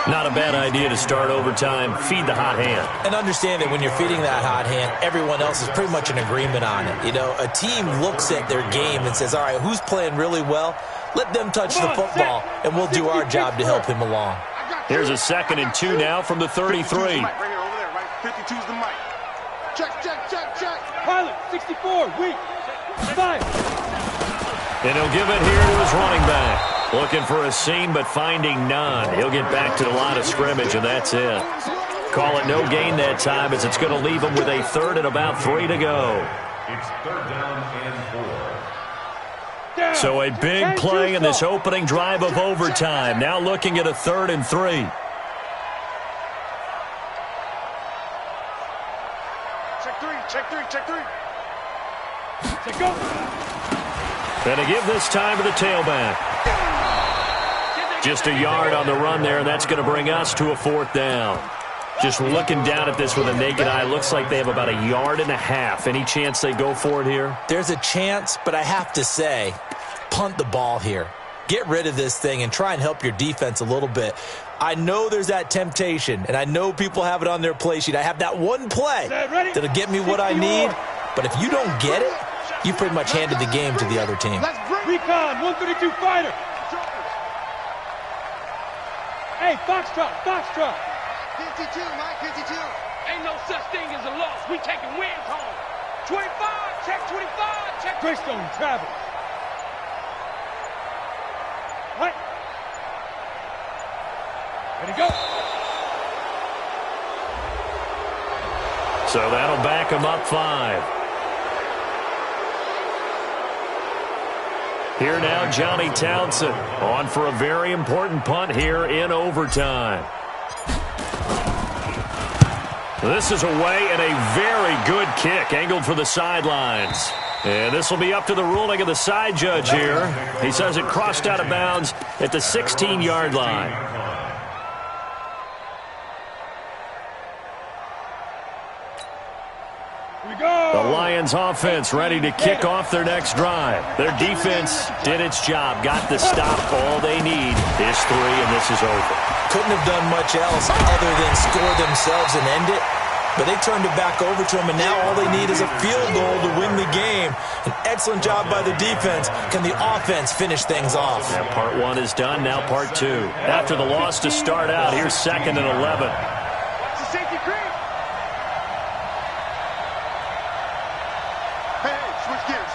Not a bad idea to start overtime. Feed the hot hand. And understand that when you're feeding that hot hand, everyone else is pretty much in agreement on it. You know, a team looks at their game and says, all right, who's playing really well? Let them touch the football, and we'll do our job to help him along. Here's a 2nd and 2 now from the 33. 52's the mic. Check. Pilot, 64, weak. 5. And he'll give it here to his running back. Looking for a seam, but finding none. He'll get back to the line of scrimmage, and that's it. Call it no gain that time, as it's going to leave him with a 3rd and about 3 to go. It's 3rd down and 4. So a big play in this opening drive of overtime. Now looking at a 3rd and 3. Check three. Go. And to give this time to the tailback. Just a yard on the run there, and that's going to bring us to a 4th down. Just looking down at this with a naked eye, looks like they have about 1.5 yards. Any chance they go for it here? There's a chance, but I have to say, punt the ball here. Get rid of this thing and try and help your defense a little bit. I know there's that temptation, and I know people have it on their play sheet. I have that one play that'll get me what I need, but if you don't get it, you pretty much handed the game to the other team. Recon, 132 fighter. Hey, Foxtrot, Foxtrot. 52, Mike, 52. Ain't no such thing as a loss. We taking wins home. 25, check 25, check. Greystone, travel. Right. Ready to go. So that'll back him up 5. Here now, Johnny Townsend on for a very important punt here in overtime. This is away and a very good kick angled for the sidelines. And this will be up to the ruling of the side judge here. He says it crossed out of bounds at the 16-yard line. The Lions offense ready to kick off their next drive. Their defense did its job, got the stop. All they need is 3, and this is over. Couldn't have done much else other than score themselves and end it. But they turned it back over to him, and now all they need is a field goal to win the game. An excellent job by the defense. Can the offense finish things off? Yeah, part 1 is done, now part 2. After the loss to start out, here's 2nd and 11. It's a safety creep.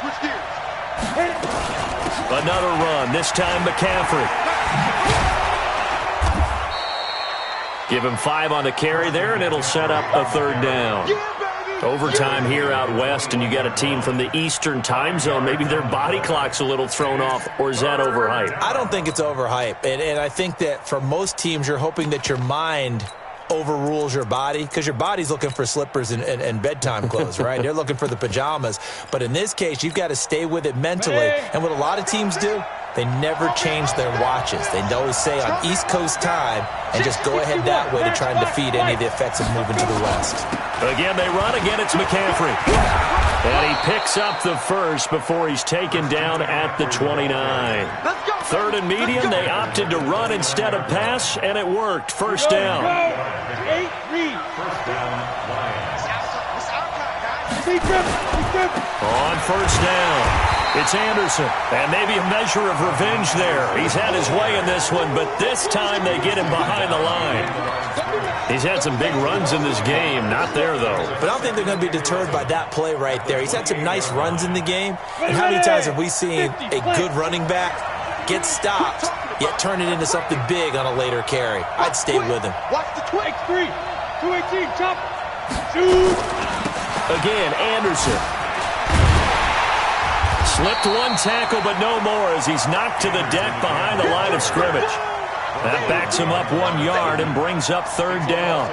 Switch gears. Another run, this time McCaffrey. Give him 5 on the carry there, and it'll set up a 3rd down. Overtime here out west, and you got a team from the Eastern time zone. Maybe their body clock's a little thrown off, or is that overhyped? I don't think it's overhyped, and I think that for most teams, you're hoping that your mind overrules your body, because your body's looking for slippers and bedtime clothes, right? They're looking for the pajamas. But in this case, you've got to stay with it mentally. And what a lot of teams do, they never change their watches. They always say on East Coast time and just go ahead that way to try and defeat any of the effects of moving to the west. Again, they run. Again, it's McCaffrey. And he picks up the first before he's taken down at the 29. 3rd and medium, they opted to run instead of pass, and it worked. First down. First down, Lions. On first down, it's Anderson. And maybe a measure of revenge there. He's had his way in this one, but this time they get him behind the line. He's had some big runs in this game. Not there, though. But I don't think they're going to be deterred by that play right there. He's had some nice runs in the game. And how many times have we seen a good running back get stopped, yet turn it into something big on a later carry? I'd stay with him. Watch the 23, 218, chop, shoot. Again, Anderson. Slipped one tackle, but no more as he's knocked to the deck behind the line of scrimmage. That backs him up 1 yard and brings up 3rd down.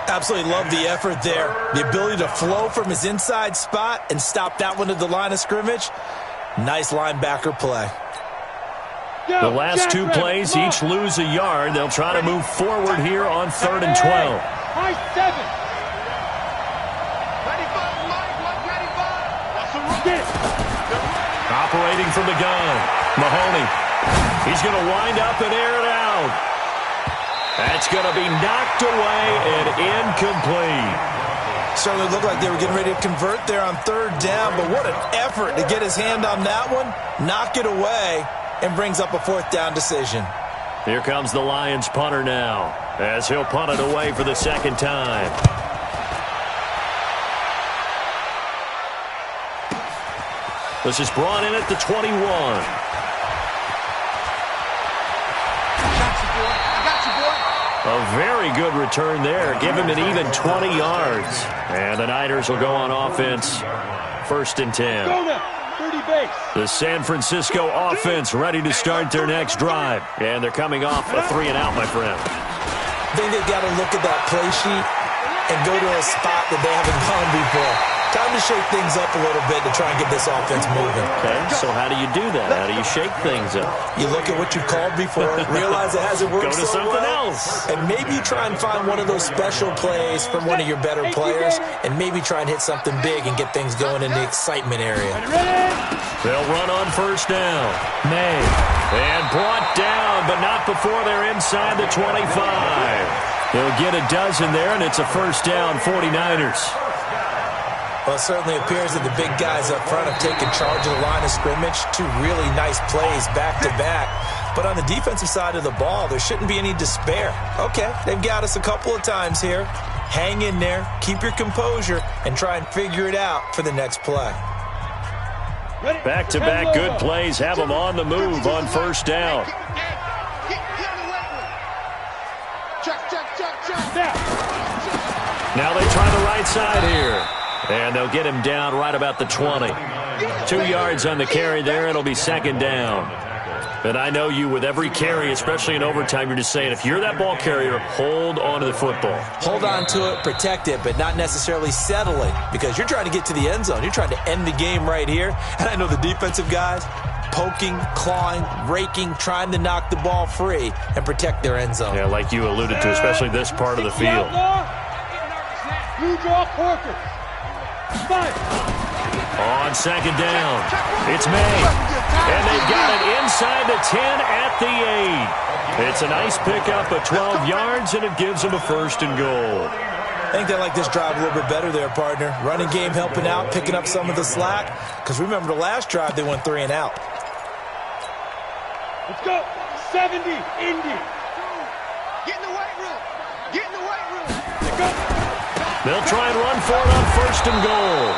Absolutely love the effort there. The ability to flow from his inside spot and stop that one at the line of scrimmage. Nice linebacker play. The last 2 plays each lose a yard. They'll try to move forward here on 3rd and 12. High 7. Operating from the gun, Mahoney. He's going to wind up and air it out. That's going to be knocked away and incomplete. Certainly looked like they were getting ready to convert there on 3rd down, but what an effort to get his hand on that one, knock it away, and brings up a 4th down decision. Here comes the Lions punter now, as he'll punt it away for the 2nd time. This is brought in at the 21. A very good return there. Give him an even 20 yards. And the Niners will go on offense. 1st and 10. The San Francisco offense ready to start their next drive. And they're coming off a 3-and-out, my friend. I think they've got to look at that play sheet and go to a spot that they haven't gone before. Time to shake things up a little bit to try and get this offense moving. Okay, so how do you do that? How do you shake things up? You look at what you called before, realize it hasn't worked so well. Go to something else. And maybe you try and find one of those special plays from one of your better players, and maybe try and hit something big and get things going in the excitement area. They'll run on 1st down. May. And brought down, but not before they're inside the 25. They'll get a dozen there, and it's a 1st down, 49ers. Well, it certainly appears that the big guys up front have taken charge of the line of scrimmage. 2 really nice plays back-to-back. But on the defensive side of the ball, there shouldn't be any despair. Okay, they've got us a couple of times here. Hang in there, keep your composure, and try and figure it out for the next play. Back-to-back good plays have them on the move on first down. Now they try the right side here. And they'll get him down right about the 20. 2 yards on the carry there. It'll be second down. And I know you, with every carry, especially in overtime, you're just saying, if you're that ball carrier, hold on to the football. Hold on to it, protect it, but not necessarily settling, because you're trying to get to the end zone. You're trying to end the game right here. And I know the defensive guys poking, clawing, raking, trying to knock the ball free and protect their end zone. Yeah, like you alluded to, especially this part of the field. You draw Corker. On second down, it's May. And they've got it inside the 10 at the 8. It's a nice pickup of 12 yards, and it gives them a first and goal. I think they like this drive a little bit better there, partner. Running game helping out, picking up some of the slack. Because remember, the last drive, they went 3 and out. Let's go. 70, Indy. Get in the weight room. Get in the weight room. Let's go. They'll try and run for it on first and goal.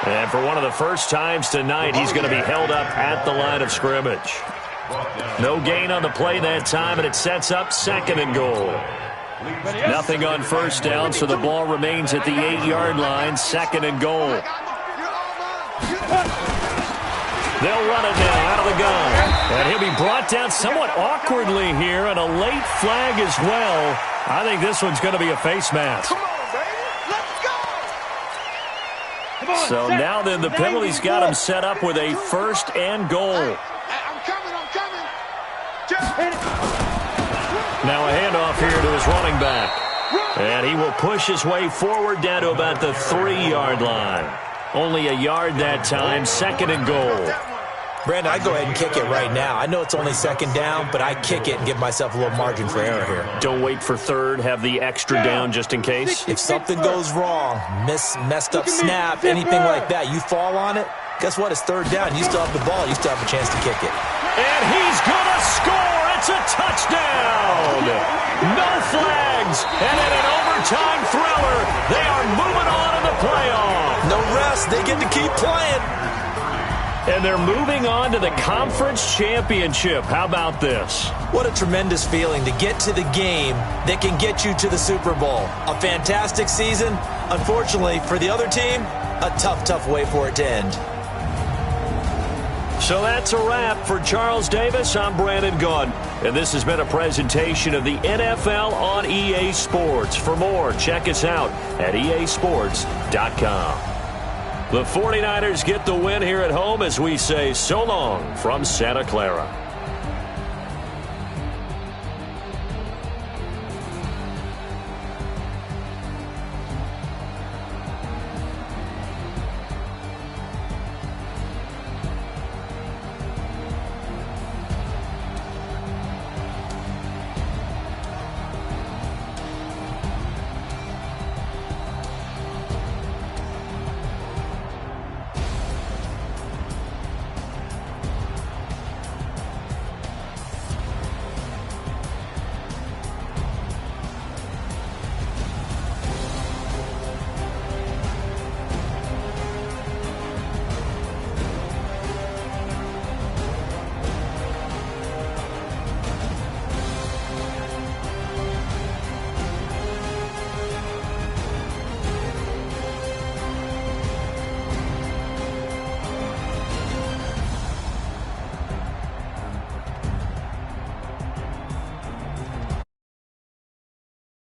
And for one of the first times tonight, he's going to be held up at the line of scrimmage. No gain on the play that time, and it sets up second and goal. Nothing on first down, so the ball remains at the 8-yard line, second and goal. They'll run it now out of the gun. And he'll be brought down somewhat awkwardly here, and a late flag as well. I think this one's going to be a face mask. So now then, the penalty's got him set up with a first and goal. I'm coming. Now a handoff here to his running back. And he will push his way forward down to about the 3-yard line. Only a yard that time, second and goal. Brandon, I go ahead and kick it right now. I know it's only second down, but I kick it and give myself a little margin for error here. Don't wait for third. Have the extra down just in case. If something goes wrong, messed up snap, anything like that, you fall on it, guess what? It's third down. You still have the ball. You still have a chance to kick it. And he's going to score. It's a touchdown. No flags. And in an overtime thriller, they are moving on in the playoff. No rest. They get to keep playing. And they're moving on to the conference championship. How about this? What a tremendous feeling to get to the game that can get you to the Super Bowl. A fantastic season. Unfortunately, for the other team, a tough way for it to end. So that's a wrap for Charles Davis. I'm Brandon Gunn. And this has been a presentation of the NFL on EA Sports. For more, check us out at easports.com. The 49ers get the win here at home as we say so long from Santa Clara.